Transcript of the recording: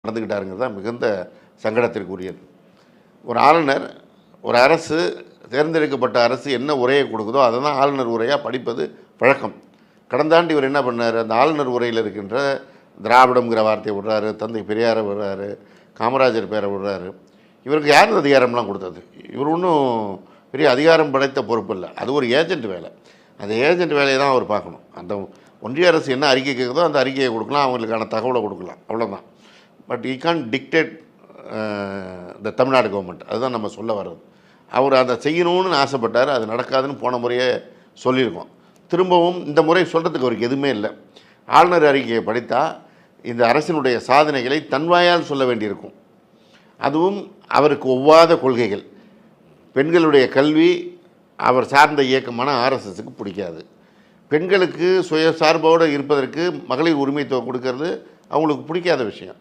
நடந்துக்கிட்டாருங்கிறது தான் மிகுந்த சங்கடத்திற்குரியது. ஒரு ஆளுநர், ஒரு அரசு, தேர்ந்தெடுக்கப்பட்ட அரசு என்ன உரையை கொடுக்குதோ அதை தான் ஆளுநர் உரையாக படிப்பது பழக்கம். கடந்த ஆண்டு இவர் என்ன பண்ணார், அந்த ஆளுநர் உரையில் இருக்கின்ற திராவிடம்ங்கிற வார்த்தையை விடுறாரு, தந்தை பெரியாரை விடுறாரு, காமராஜர் பேரை விடுறாரு. இவருக்கு யார் அதிகாரம்லாம் கொடுத்தது? இவர் ஒன்றும் பெரிய அதிகாரம் படைத்த பொறுப்பு இல்லை. அது ஒரு ஏஜென்ட் வேலை. அந்த ஏஜென்ட் வேலையை தான் அவர் பார்க்கணும். அந்த ஒன்றிய அரசு என்ன அறிக்கை கேட்குதோ அந்த அறிக்கையை கொடுக்கலாம், அவங்களுக்கான தகவலை கொடுக்கலாம், அவ்வளோதான். பட் ஈ கான் டிக்டேட் இந்த தமிழ்நாடு கவர்மெண்ட். அதுதான் நம்ம சொல்ல வர்றது. அவர் அதை செய்யணும்னு ஆசைப்பட்டார், அது நடக்காதுன்னு போன முறையே சொல்லியிருக்கோம். திரும்பவும் இந்த முறை சொல்கிறதுக்கு அவருக்கு எதுவுமே இல்லை. ஆளுநர் அறிக்கையை படித்தா இந்த அரசினுடைய சாதனைகளை தன்வாயால் சொல்ல வேண்டியிருக்கும். அதுவும் அவருக்கு ஒவ்வாத கொள்கைகள். பெண்களுடைய கல்வி அவர் சார்ந்த இயக்கமான ஆர்எஸ்எஸ்க்கு பிடிக்காது. பெண்களுக்கு சுயசார்போடு இருப்பதற்கு மகளிர் உரிமை தொகை கொடுக்கறது அவங்களுக்கு பிடிக்காத விஷயம்.